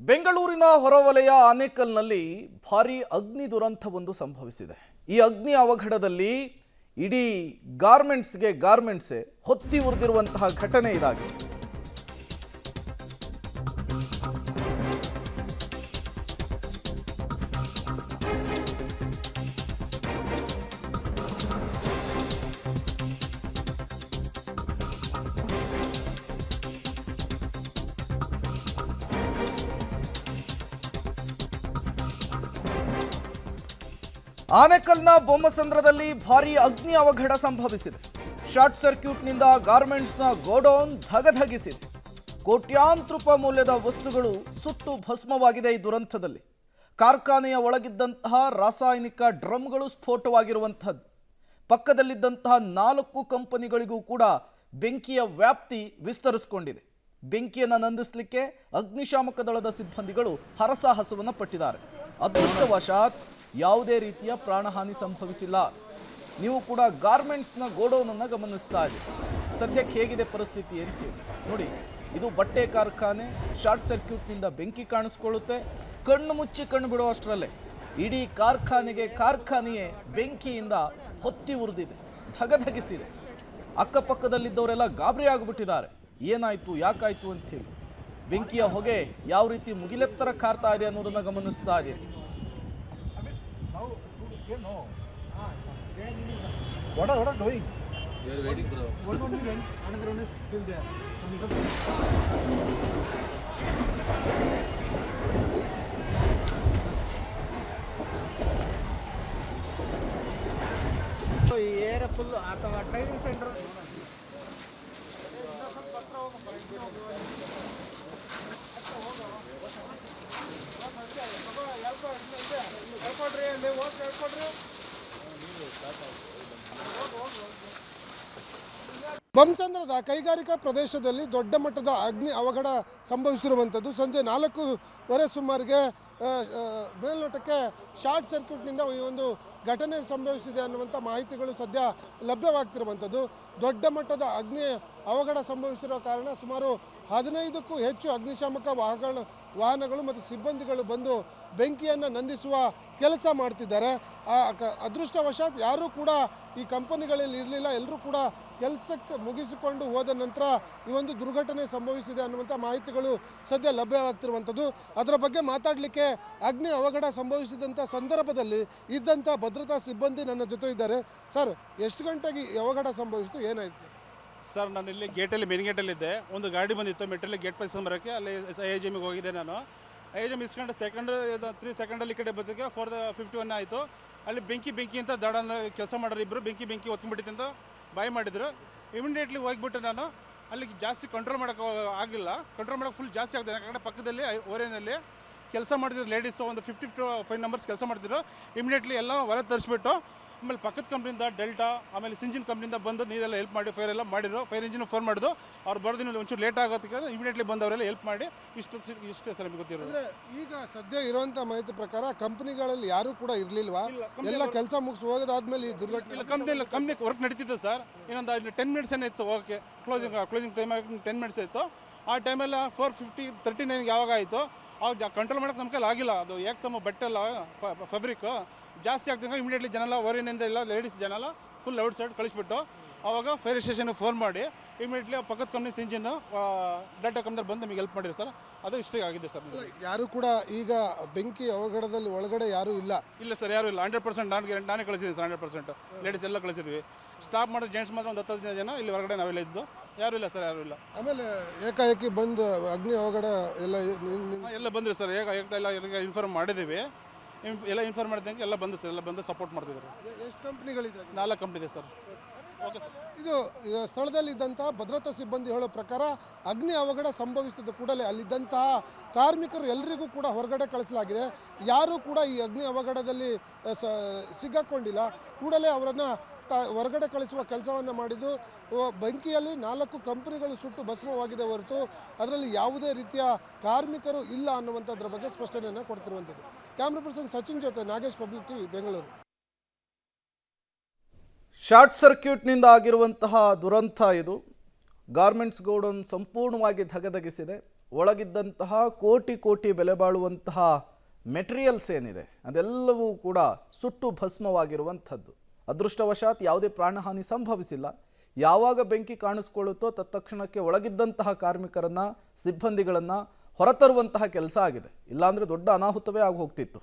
ಬೆಂಗಳೂರಿನ ಹೊರವಲಯ ಆನೇಕಲ್ನಲ್ಲಿ ಭಾರೀ ಅಗ್ನಿ ದುರಂತವೊಂದು ಸಂಭವಿಸಿದೆ. ಈ ಅಗ್ನಿ ಅವಘಡದಲ್ಲಿ ಇಡೀ ಗಾರ್ಮೆಂಟ್ಸ್ ಹೊತ್ತಿ ಉರಿದಿರುವಂತಹ ಘಟನೆ ಇದಾಗಿದೆ. ಆನೇಕಲ್ನ ಬೊಮ್ಮಸಂದ್ರದಲ್ಲಿ ಭಾರೀ ಅಗ್ನಿ ಅವಘಡ ಸಂಭವಿಸಿದೆ. ಶಾರ್ಟ್ ಸರ್ಕ್ಯೂಟ್ನಿಂದ ಗಾರ್ಮೆಂಟ್ಸ್ನ ಗೋಡೌನ್ ಧಗಧಗಿಸಿದೆ. ಕೋಟ್ಯಾಂತರ ರೂಪಾಯಿ ಮೌಲ್ಯದ ವಸ್ತುಗಳು ಸುಟ್ಟು ಭಸ್ಮವಾಗಿದೆ. ಈ ದುರಂತದಲ್ಲಿ ಕಾರ್ಖಾನೆಯ ಒಳಗಿದ್ದಂತಹ ರಾಸಾಯನಿಕ ಡ್ರಮ್ಗಳು ಸ್ಫೋಟವಾಗಿರುವಂಥದ್ದು. ಪಕ್ಕದಲ್ಲಿದ್ದಂತಹ 4 ಕಂಪನಿಗಳಿಗೂ ಕೂಡ ಬೆಂಕಿಯ ವ್ಯಾಪ್ತಿ ವಿಸ್ತರಿಸಿಕೊಂಡಿದೆ. ಬೆಂಕಿಯನ್ನು ನಂದಿಸಲಿಕ್ಕೆ ಅಗ್ನಿಶಾಮಕ ದಳದ ಸಿಬ್ಬಂದಿಗಳು ಹರಸಾಹಸವನ್ನು ಪಟ್ಟಿದ್ದಾರೆ. ಅದೃಷ್ಟವಶಾತ್ ಯಾವುದೇ ರೀತಿಯ ಪ್ರಾಣಹಾನಿ ಸಂಭವಿಸಿಲ್ಲ. ನೀವು ಕೂಡ ಗಾರ್ಮೆಂಟ್ಸ್ನ ಗೋಡೌನನ್ನು ಗಮನಿಸ್ತಾ ಇದ್ದೀರಿ. ಸದ್ಯಕ್ಕೆ ಹೇಗಿದೆ ಪರಿಸ್ಥಿತಿ ಅಂತೇಳಿ ನೋಡಿ. ಇದು ಬಟ್ಟೆ ಕಾರ್ಖಾನೆ. ಶಾರ್ಟ್ ಸರ್ಕ್ಯೂಟ್ನಿಂದ ಬೆಂಕಿ ಕಾಣಿಸ್ಕೊಳ್ಳುತ್ತೆ. ಕಣ್ಣು ಮುಚ್ಚಿ ಕಣ್ಣು ಬಿಡುವಷ್ಟರಲ್ಲೇ ಇಡೀ ಕಾರ್ಖಾನೆಯೇ ಬೆಂಕಿಯಿಂದ ಹೊತ್ತಿ ಉರಿದಿದೆ, ಧಗಧಗಿಸಿದೆ. ಅಕ್ಕಪಕ್ಕದಲ್ಲಿದ್ದವರೆಲ್ಲ ಗಾಬರಿ ಆಗಿಬಿಟ್ಟಿದ್ದಾರೆ. ಏನಾಯಿತು, ಯಾಕಾಯಿತು ಅಂಥೇಳಿ. ಬೆಂಕಿಯ ಹೊಗೆ ಯಾವ ರೀತಿ ಮುಗಿಲೆತ್ತರ ಕಾರ್ತಾ ಇದೆ ಅನ್ನೋದನ್ನು ಗಮನಿಸ್ತಾ ಇದ್ದೀರಿ. What are doing? We are waiting, bro. One only went, another one is still there. So here full atava training center. ಬೊಮ್ಮಸಂದ್ರದ ಕೈಗಾರಿಕಾ ಪ್ರದೇಶದಲ್ಲಿ ದೊಡ್ಡ ಮಟ್ಟದ ಅಗ್ನಿ ಅವಘಡ ಸಂಭವಿಸಿರುವಂಥದ್ದು. ಸಂಜೆ 4:15 ಸುಮಾರಿಗೆ ಮೇಲ್ನೋಟಕ್ಕೆ ಶಾರ್ಟ್ ಸರ್ಕ್ಯೂಟ್ನಿಂದ ಈ ಒಂದು ಘಟನೆ ಸಂಭವಿಸಿದೆ ಅನ್ನುವಂಥ ಮಾಹಿತಿಗಳು ಸದ್ಯ ಲಭ್ಯವಾಗ್ತಿರುವಂಥದ್ದು. ದೊಡ್ಡ ಮಟ್ಟದ ಅಗ್ನಿ ಅವಘಡ ಸಂಭವಿಸಿರೋ ಕಾರಣ ಸುಮಾರು 15ಕ್ಕೂ ಹೆಚ್ಚು ಅಗ್ನಿಶಾಮಕ ವಾಹನಗಳು ಮತ್ತು ಸಿಬ್ಬಂದಿಗಳು ಬಂದು ಬೆಂಕಿಯನ್ನು ನಂದಿಸುವ ಕೆಲಸ ಮಾಡ್ತಿದ್ದಾರೆ. ಅದೃಷ್ಟವಶಾತ್ ಯಾರೂ ಕೂಡ ಈ ಕಂಪನಿಗಳಲ್ಲಿ ಇರಲಿಲ್ಲ. ಎಲ್ಲರೂ ಕೂಡ ಕೆಲಸಕ್ಕೆ ಮುಗಿಸಿಕೊಂಡು ಹೋದ ನಂತರ ಈ ಒಂದು ದುರ್ಘಟನೆ ಸಂಭವಿಸಿದೆ ಅನ್ನುವಂಥ ಮಾಹಿತಿಗಳು ಸದ್ಯ ಲಭ್ಯವಾಗ್ತಿರುವಂಥದ್ದು. ಅದರ ಬಗ್ಗೆ ಮಾತಾಡಲಿಕ್ಕೆ ಅಗ್ನಿ ಅವಘಡ ಸಂಭವಿಸಿದಂಥ ಸಂದರ್ಭದಲ್ಲಿ ಇದ್ದಂಥ ಭದ್ರತಾ ಸಿಬ್ಬಂದಿ ನನ್ನ ಜೊತೆ ಇದ್ದಾರೆ. ಸರ್, ಎಷ್ಟು ಗಂಟೆಗೆ ಅವಘಡ ಸಂಭವಿಸಿತು, ಏನಾಯಿತು? ಸರ್, ನಾನು ಇಲ್ಲಿ ಗೇಟಲ್ಲಿ ಮೇನ್ ಗೇಟಲ್ಲಿದ್ದೆ. ಒಂದು ಗಾಡಿ ಬಂದಿತ್ತು ಮೆಟ್ರಲ್ಲಿ ಗೇಟ್ ಬರೋಕ್ಕೆ. ಅಲ್ಲಿ IIGMಗೆ ಹೋಗಿದ್ದೆ ನಾನು. IIGM ಇಸ್ಕೊಂಡು 3 ಸೆಕೆಂಡಲ್ಲಿ ಈ ಕಡೆ ಬದಲಿಗೆ 4:51 ಆಯಿತು. ಅಲ್ಲಿ ಬೆಂಕಿ ಅಂತ ದಡ ಕೆಲಸ ಮಾಡೋರು ಇಬ್ಬರು ಬೆಂಕಿ ಹೊತ್ಕೊಂಡ್ಬಿಟ್ಟಿತ್ತು ಅಂತ ಬಾಯ್ ಮಾಡಿದ್ರು. ಇಮಿಡಿಯೇಟ್ಲಿ ಹೋಗ್ಬಿಟ್ಟು ನಾನು ಅಲ್ಲಿಗೆ ಜಾಸ್ತಿ ಕಂಟ್ರೋಲ್ ಮಾಡೋಕ್ಕೆ ಆಗಿಲ್ಲ. ಕಂಟ್ರೋಲ್ ಮಾಡೋಕ್ಕೆ ಫುಲ್ ಜಾಸ್ತಿ ಆಗ್ತದೆ. ಯಾಕಂದರೆ ಪಕ್ಕದಲ್ಲಿ ಓರೇನಲ್ಲಿ ಕೆಲಸ ಮಾಡ್ತಿದ್ರು ಲೇಡೀಸು, ಒಂದು 55 ಮೆಂಬರ್ಸ್ ಕೆಲಸ ಮಾಡ್ತಿದ್ರು. ಇಮಿಡಿಯೇಟ್ಲಿ ಎಲ್ಲ ಹೊರ ತರಿಸ್ಬಿಟ್ಟು ಆಮೇಲೆ ಪಕ್ಕದ ಕಂಪ್ನಿಯಿಂದ ಡೆಲ್ಟಾ, ಆಮೇಲೆ ಸಿಂಜಿನ್ ಕಂಪ್ನಿಯಿಂದ ಬಂದು ನೀರೆಲ್ಲ ಹೆಲ್ಪ್ ಮಾಡಿ ಫೈರ್ ಎಲ್ಲ ಮಾಡಿದ್ರು. ಫೈರ್ ಇಂಜಿನ್ ಫೋನ್ ಮಾಡಿದ್ರು. ಅವ್ರು ಬರೋದಿನ ಒಂಚೂರು ಲೇಟ್ ಆಗೋದಕ್ಕೆ ಇಮಿಡಿಯೇಟ್ಲಿ ಬಂದವರೆಲ್ಲ ಹೆಲ್ಪ್ ಮಾಡಿ ಇಷ್ಟೇ ಸರ್ ನಿಮಗೆ ಗೊತ್ತಿರೋದು. ಅಂದರೆ ಈಗ ಸದ್ಯ ಇರುವಂಥ ಮಾಹಿತಿ ಪ್ರಕಾರ ಕಂಪ್ನಿಗಳಲ್ಲಿ ಯಾರೂ ಕೂಡ ಇರಲಿಲ್ವಾ? ಎಲ್ಲ ಕೆಲಸ ಮುಗಿಸಿ ಹೋಗೋದಾದ್ಮೇಲೆ ಈ ದುರ್ಘಟನೆ? ಇಲ್ಲ, ಕಂಪ್ನಿ ವರ್ಕ್ ನಡೀತಿತ್ತು ಸರ್. ಇನ್ನೊಂದು 10 ಮಿನಿಟ್ಸ್ ಏನಿತ್ತು ಓಕೆ. ಕ್ಲೋಸಿಂಗ್ ಟೈಮ್ 10 ಮಿನಿಟ್ಸ್ ಇತ್ತು. ಆ ಟೈಮೆಲ್ಲ 4:39 ಯಾವಾಗ ಆಯಿತು ಅವಾಗ ಕಂಟ್ರೋಲ್ ಮಾಡೋಕ್ಕೆ ನಮ್ಮ ಕೈಲಿ ಆಗಿಲ್ಲ. ಅದು ತಮ್ಮ ಬಟ್ಟೆ ಎಲ್ಲ ಫ್ಯಾಬ್ರಿಕ್ ಜಾಸ್ತಿ ಆಗ್ತಂಗೆ ಇಮಿಡಿಯೇಟ್ಲಿ ಜನ ಹೊರಗಿನಿಂದ ಎಲ್ಲ ಲೇಡೀಸ್ ಜನ ಎಲ್ಲ ಫುಲ್ ಔಟ್ ಸೈಡ್ ಕಳಿಸ್ಬಿಟ್ಟು ಆವಾಗ ಫೈರ್ ಸ್ಟೇಷನ್ಗೆ ಫೋನ್ ಮಾಡಿ ಇಮಿಡಿಯೇಟ್ಲಿ ಪಕ್ಕದ ಕಂಪ್ನಿ ಸಿಂಜಿನ್ ಡಾಟಾ ಕಂಪ್ನಿಯಲ್ಲಿ ಬಂದು ನಮಗೆ ಹೆಲ್ಪ್ ಮಾಡಿರಿ ಸರ್. ಅದು ಇಷ್ಟೇ ಆಗಿದೆ ಸರ್. ಯಾರು ಕೂಡ ಈಗ ಬೆಂಕಿ ಅವಘಡದಲ್ಲಿ ಒಳಗಡೆ ಯಾರೂ ಇಲ್ಲ? ಇಲ್ಲ ಸರ್, ಯಾರೂ ಇಲ್ಲ. 100% ನಾನೇ ಕಳಿಸಿದ್ದೀನಿ ಸರ್. 100% ಲೇಡೀಸ್ ಎಲ್ಲ ಕಳಿಸಿದ್ವಿ. ಸ್ಟಾಪ್ ಮಾಡೋ ಜೆಂಟ್ಸ್ ಮಾತ್ರ ಒಂದು 10 ಜನ ಇಲ್ಲಿ ಹೊರಗಡೆ ನಾವೆಲ್ಲ ಇದ್ದು. ಯಾರೂ ಇಲ್ಲ ಸರ್, ಯಾರೂ ಇಲ್ಲ. ಆಮೇಲೆ ಏಕಾಏಕಿ ಬಂದು ಅಗ್ನಿ ಅವಘಡ ಎಲ್ಲ ಬಂದಿರಿ ಸರ್. ಎಲ್ಲ ಇನ್ಫಾರ್ಮ್ ಮಾಡಿದ್ದೀವಿ. ಎಲ್ಲ ಇನ್ಫಾರ್ಮ್ ಮಾಡಿದಂಗೆ ಎಲ್ಲ ಬಂದು ಸರ್. ಎಲ್ಲ ಬಂದು ಸಪೋರ್ಟ್ ಮಾಡ್ತಿದ್ದಾರೆ. ಎಷ್ಟು ಕಂಪ್ನಿಗಳಿದೆ? 4 ಕಂಪ್ನಿ ಇದೆ ಸರ್. Okay sir. ಇದು ಸ್ಥಳದಲ್ಲಿದ್ದಂತಹ ಭದ್ರತಾ ಸಿಬ್ಬಂದಿ ಹೇಳೋ ಪ್ರಕಾರ ಅಗ್ನಿ ಅವಘಡ ಸಂಭವಿಸಿದ ಕೂಡಲೇ ಅಲ್ಲಿದ್ದಂತಹ ಕಾರ್ಮಿಕರು ಎಲ್ಲರಿಗೂ ಕೂಡ ಹೊರಗಡೆ ಕಳಿಸಲಾಗಿದೆ. ಯಾರೂ ಕೂಡ ಈ ಅಗ್ನಿ ಅವಘಡದಲ್ಲಿ ಸಿಗಾಕೊಂಡಿಲ್ಲ. ಕೂಡಲೇ ಅವರನ್ನು ಹೊರಗಡೆ ಕಳಿಸುವ ಕೆಲಸವನ್ನು ಮಾಡಿದ್ದು. ಬೆಂಕಿಯಲ್ಲಿ 4 ಕಂಪನಿಗಳು ಸುಟ್ಟು ಭಸ್ಮವಾಗಿದೆ ಹೊರತು ಅದರಲ್ಲಿ ಯಾವುದೇ ರೀತಿಯ ಕಾರ್ಮಿಕರು ಇಲ್ಲ ಅನ್ನುವಂಥದ್ರ ಬಗ್ಗೆ ಸ್ಪಷ್ಟನೆಯನ್ನು ಕೊಡ್ತಿರುವಂಥದ್ದು. ಕ್ಯಾಮ್ರಾ ಪರ್ಸನ್ ಸಚಿನ್ ಜೊತೆ Nagesh, public TV, Bengaluru. Short ಸರ್ಕ್ಯೂಟ್ನಿಂದ ಆಗಿರುವಂತಹ ದುರಂತ ಇದು. ಗಾರ್ಮೆಂಟ್ಸ್ ಗೋಡೌನ್ ಸಂಪೂರ್ಣವಾಗಿ ಧಗಧಗಿಸಿದೆ. ಒಳಗಿದ್ದಂತಹ ಕೋಟಿ ಕೋಟಿ ಬೆಲೆ ಬಾಳುವಂತಹ ಮೆಟೀರಿಯಲ್ಸ್ ಏನಿದೆ ಅದೆಲ್ಲವೂ ಕೂಡ ಸುಟ್ಟು ಭಸ್ಮವಾಗಿರುವಂಥದ್ದು. ಅದೃಷ್ಟವಶಾತ್ ಯಾವುದೇ ಪ್ರಾಣಹಾನಿ ಸಂಭವಿಸಿಲ್ಲ. ಯಾವಾಗ ಬೆಂಕಿ ಕಾಣಿಸ್ಕೊಳ್ಳುತ್ತೋ ತತ್ಕ್ಷಣಕ್ಕೆ ಒಳಗಿದ್ದಂತಹ ಕಾರ್ಮಿಕರನ್ನು ಸಿಬ್ಬಂದಿಗಳನ್ನು ಹೊರತರುವಂತಹ ಕೆಲಸ ಆಗಿದೆ. ಇಲ್ಲಾಂದರೆ ದೊಡ್ಡ ಅನಾಹುತವೇ ಆಗಿ ಹೋಗ್ತಿತ್ತು.